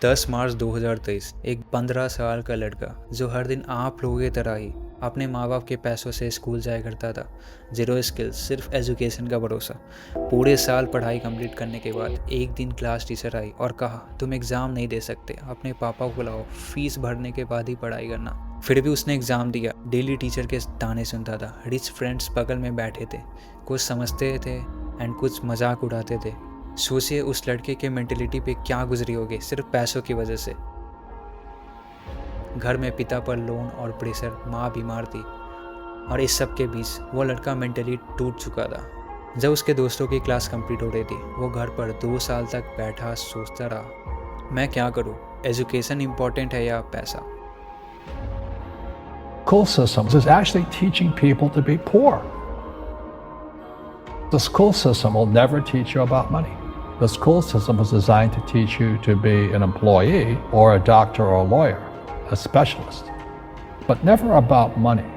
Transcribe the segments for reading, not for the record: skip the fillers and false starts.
10 मार्च 2023 एक 15 साल का लड़का जो हर दिन आप लोगों की तरह ही अपने माँ बाप के पैसों से स्कूल जाया करता था। जीरो स्किल्स, सिर्फ एजुकेशन का भरोसा। पूरे साल पढ़ाई कंप्लीट करने के बाद एक दिन क्लास टीचर आई और कहा, तुम एग्ज़ाम नहीं दे सकते, अपने पापा को बुलाओ, फीस भरने के बाद ही पढ़ाई करना। फिर भी उसने एग्ज़ाम दिया। डेली टीचर के ताने सुनता था। रिच फ्रेंड्स बगल में बैठे थे, कुछ समझते थे एंड कुछ मजाक उड़ाते थे। सोचिए उस लड़के के मेंटेलिटी पे क्या गुजरी होगी सिर्फ पैसों की वजह से। घर में पिता पर लोन और प्रेशर, माँ बीमार थी और इस सब के बीच वो लड़का मेंटली टूट चुका था। जब उसके दोस्तों की क्लास कंप्लीट हो रही थी, वो घर पर 2 साल तक बैठा सोचता रहा, मैं क्या करूँ, एजुकेशन इम्पोर्टेंट है या पैसा। School systems is actually teaching people to be poor. The school system will never teach you about money. The school system was designed to teach you to be an employee or a doctor or a lawyer, a specialist, but never about money.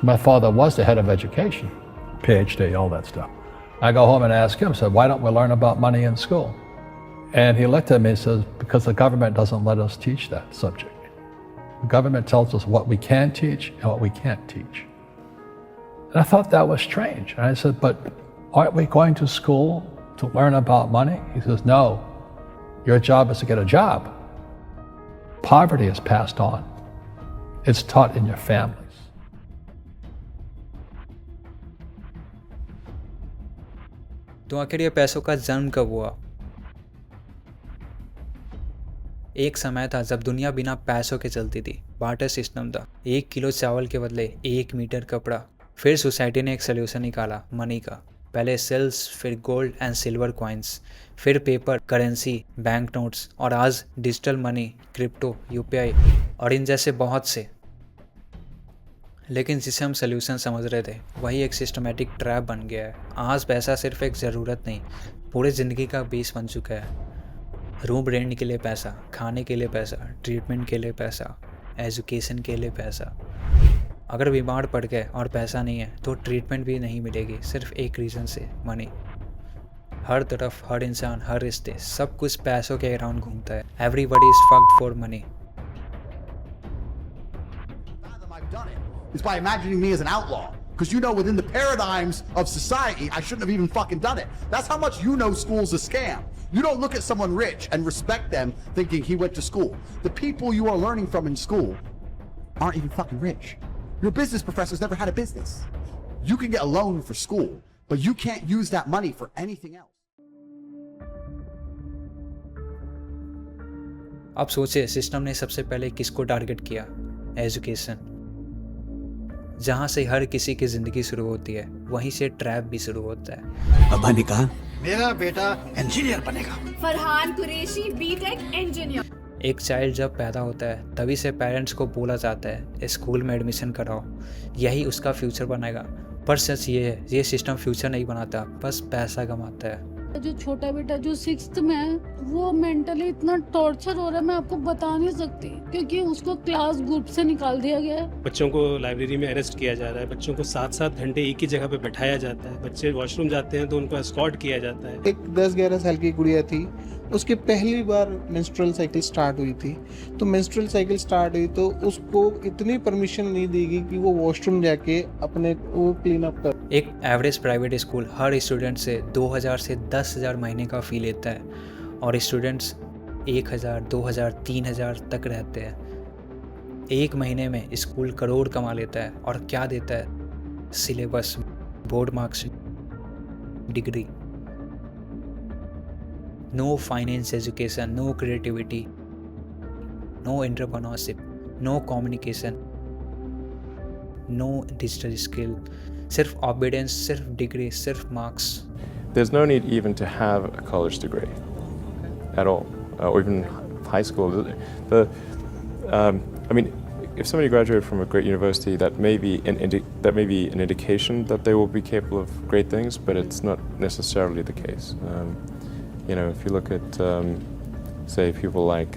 My father was the head of education, PhD, all that stuff. I go home and ask him, I said, why don't we learn about money in school? And he looked at me and says, because the government doesn't let us teach that subject. The government tells us what we can teach and what we can't teach. And I thought that was strange. And I said, but aren't we going to school to learn about money? He says, no, your job is to get a job. Poverty is passed on. It's taught in your families. तो आखिर ये पैसों का जन्म कब हुआ? एक समय था जब दुनिया बिना पैसों के चलती थी। बार्टर सिस्टम था। 1 किलो चावल के बदले 1 मीटर कपड़ा। फिर सोसाइटी ने एक सोल्यूशन निकाला, मनी का। पहले सेल्स, फिर गोल्ड एंड सिल्वर कॉइन्स, फिर पेपर करेंसी, बैंक नोट्स और आज डिजिटल मनी, क्रिप्टो, यूपीआई और इन जैसे बहुत से। लेकिन जिसे हम सोल्यूशन समझ रहे थे वही एक सिस्टमेटिक ट्रैप बन गया है। आज पैसा सिर्फ एक ज़रूरत नहीं, पूरी ज़िंदगी का बेस बन चुका है। रूम रेंट के लिए पैसा, खाने के लिए पैसा, ट्रीटमेंट के लिए पैसा, एजुकेशन के लिए पैसा। अगर बीमार पड़ गए और पैसा नहीं है तो ट्रीटमेंट भी नहीं मिलेगी, सिर्फ एक रीज़न से, मनी। हर तरफ, हर इंसान, हर रिश्ते, सब कुछ पैसों के अराउंड घूमता है। Everybody is fucked for money. Is by imagining me as an outlaw. Because you know, within the paradigms of society, I shouldn't have even fucking done it. That's how much you know school's a scam. You don't look at someone rich and respect them thinking he went to school. The people you are learning from in school aren't even fucking rich. Your business professor's never had a business. You can get a loan for school, but you can't use that money for anything else. अब सोचिए, system ने सबसे पहले किसको target किया? Education. जहाँ से हर किसी की ज़िंदगी शुरू होती है, वहीं से ट्रैप भी शुरू होता है। अब्बा ने कहा मेरा बेटा इंजीनियर बनेगा। Farhan Qureshi BTech engineer. एक चाइल्ड जब पैदा होता है तभी से पेरेंट्स को बोला जाता है स्कूल में एडमिशन कराओ, यही उसका फ्यूचर बनाएगा। पर सच ये है, ये सिस्टम फ्यूचर नहीं बनाता, बस पैसा कमाता है। जो छोटा बेटा जो 6th में है, वो मेंटली इतना टॉर्चर हो रहा है, मैं आपको बता नहीं सकती, क्योंकि उसको क्लास ग्रुप से निकाल दिया गया है। बच्चों को लाइब्रेरी में अरेस्ट किया जा रहा है, बच्चों को 7-7 घंटे एक ही जगह पे बैठाया जाता है। बच्चे वॉशरूम जाते हैं तो उनको एस्कॉर्ट किया जाता है। एक 10-11 साल की गुड़िया थी, उसकी पहली बार मेंस्ट्रुअल साइकिल स्टार्ट हुई थी। तो मेंस्ट्रुअल साइकिल स्टार्ट हुई तो उसको इतनी परमिशन नहीं दी गई कि वो वॉशरूम जाके अपने वो क्लीन अप कर। एक एवरेज प्राइवेट स्कूल हर स्टूडेंट से 2000 से 10,000 महीने का फ़ी लेता है और स्टूडेंट्स 1000, 2000, 3000 तक रहते हैं। एक महीने में स्कूल करोड़ कमा लेता है और क्या देता है? Syllabus, board marks, degree. No finance education, no creativity, no entrepreneurship, no communication, no digital skill, सिर्फ obedience, सिर्फ डिग्री, सिर्फ marks. There's no need even to have a college degree at all, or even high school. I mean, if somebody graduated from a great university, that may be an indication that they will be capable of great things, but it's not necessarily the case. You know, if you look at, say, people like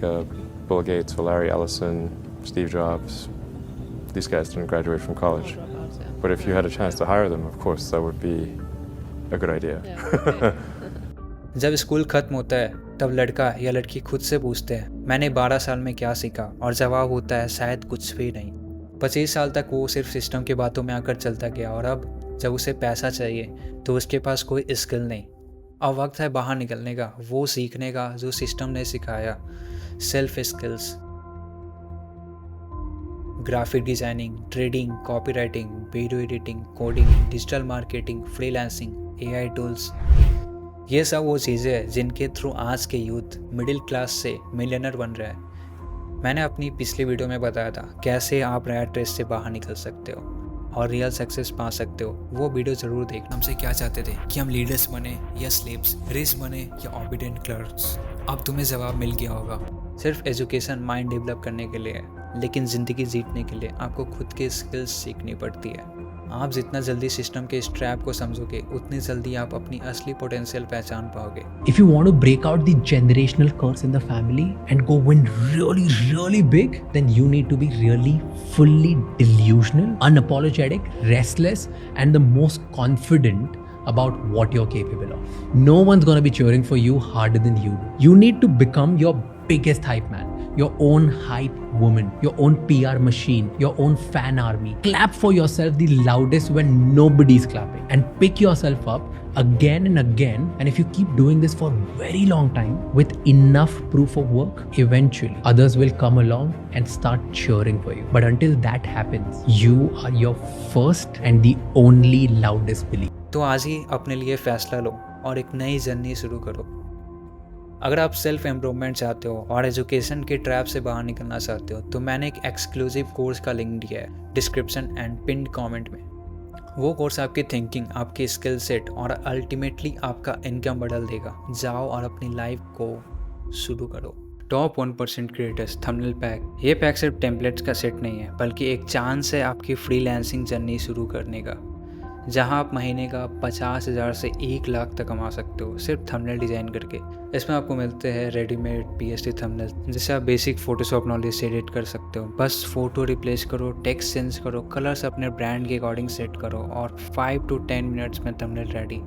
Bill Gates or Larry Ellison, Steve Jobs, these guys didn't graduate from college. But if you had a chance to hire them, of course, that would be a good idea. जब school ख़त्म होता है तब लड़का या लड़की खुद से पूछते हैं मैंने 12 साल में क्या सीखा, और जवाब होता है शायद कुछ भी नहीं। 25 साल तक वो सिर्फ सिस्टम की बातों में आकर चलता गया, और अब जब उसे पैसा चाहिए तो उसके पास कोई स्किल नहीं। अब वक्त है बाहर निकलने का, वो सीखने का जो सिस्टम ने सिखाया। Self skills, graphic designing, trading, copywriting, video editing, coding, digital marketing, freelancing, AI tools, ये सब वो चीज़ें हैं जिनके थ्रू आज के यूथ मिडिल क्लास से मिलियनर बन रहा है। मैंने अपनी पिछली वीडियो में बताया था कैसे आप रैट रेस से बाहर निकल सकते हो और रियल सक्सेस पा सकते हो, वो वीडियो ज़रूर देखना। हमसे क्या चाहते थे कि हम लीडर्स बने या स्लेव्स, रिच बने या ऑबिडेंट क्लर्क्स। अब तुम्हें जवाब मिल गया होगा। सिर्फ एजुकेशन माइंड डेवलप करने के लिए है, लेकिन ज़िंदगी जीतने के लिए आपको खुद के स्किल्स सीखनी पड़ती है। आप जितना जल्दी सिस्टम के इस ट्रैप को समझोगे उतनी जल्दी आप अपनी असली पोटेंशियल पहचान पाओगे। If you want to break out the generational curse in the family and go win really big, then you need to be really fully delusional, unapologetic, restless, and the most confident about what you're capable of. No one's gonna be cheering for you harder than you do. You need to become your biggest hype man, your own hype woman, your own PR machine, your own fan army. Clap for yourself the loudest when nobody's clapping, and pick yourself up again and again. And if you keep doing this for a very long time with enough proof of work, eventually others will come along and start cheering for you. But until that happens, you are your first and the only loudest believer. तो आज ही अपने लिए फैसला लो और एक नई journey शुरू करो। अगर आप सेल्फ इम्प्रूवमेंट चाहते हो और एजुकेशन के ट्रैप से बाहर निकलना चाहते हो तो मैंने एक एक्सक्लूसिव कोर्स का लिंक दिया है डिस्क्रिप्शन एंड पिन्ड कमेंट में। वो कोर्स आपकी थिंकिंग, आपकी स्किल सेट और अल्टीमेटली आपका इनकम बदल देगा। जाओ और अपनी लाइफ को शुरू करो। Top 1% creators thumbnail pack. ये पैक सिर्फ टेम्पलेट्स का सेट नहीं है, बल्कि एक चांस है आपकी फ्रीलांसिंग जर्नी शुरू करने का, जहां आप महीने का 50,000 से 1 लाख तक कमा सकते हो सिर्फ थंबनेल डिज़ाइन करके। इसमें आपको मिलते हैं रेडीमेड PSD थंबनेल, जिससे आप बेसिक फोटोशॉप नॉलेज से एडिट कर सकते हो। बस फोटो रिप्लेस करो, टेक्स्ट चेंज करो, कलर्स अपने ब्रांड के अकॉर्डिंग सेट करो और 5 to 10 मिनट्स में थंबनेल रेडी।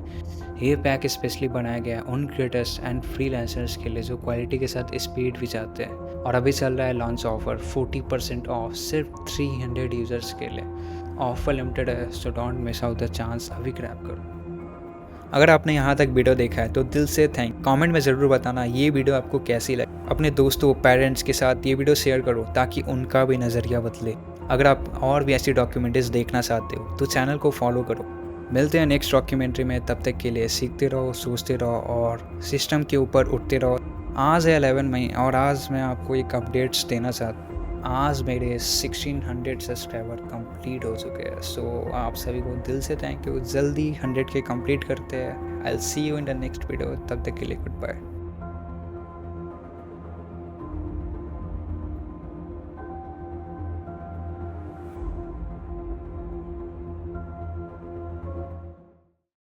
ये पैक स्पेशली बनाया गया है उन क्रिएटर्स एंड फ्रीलांसर्स के लिए जो क्वालिटी के साथ स्पीड भी चाहते हैं। और अभी चल रहा है लॉन्च ऑफर 40% ऑफ सिर्फ 300 यूज़र्स के लिए। ऑफर लिमिटेड है, so don't miss out the chance. अभी ग्रैब करो। अगर आपने यहाँ तक वीडियो देखा है तो दिल से थैंक। कमेंट में ज़रूर बताना ये वीडियो आपको कैसी लगी। अपने दोस्तों, पेरेंट्स के साथ ये वीडियो शेयर करो ताकि उनका भी नज़रिया बदले। अगर आप और भी ऐसी डॉक्यूमेंट्रीज देखना चाहते हो तो चैनल को फॉलो करो। मिलते हैं नेक्स्ट डॉक्यूमेंट्री में, तब तक के लिए सीखते रहो, सोचते रहो और सिस्टम के ऊपर उठते रहो। आज है 11 मई और आज मैं आपको एक अपडेट्स देना चाहता हूँ। आज मेरे 1600 सब्सक्राइबर कंप्लीट हो चुके हैं। सो आप सभी को दिल से थैंक यू। जल्दी 100 के कंप्लीट करते हैं। I will see you in the next video. तब तक के लिए गुड बाय।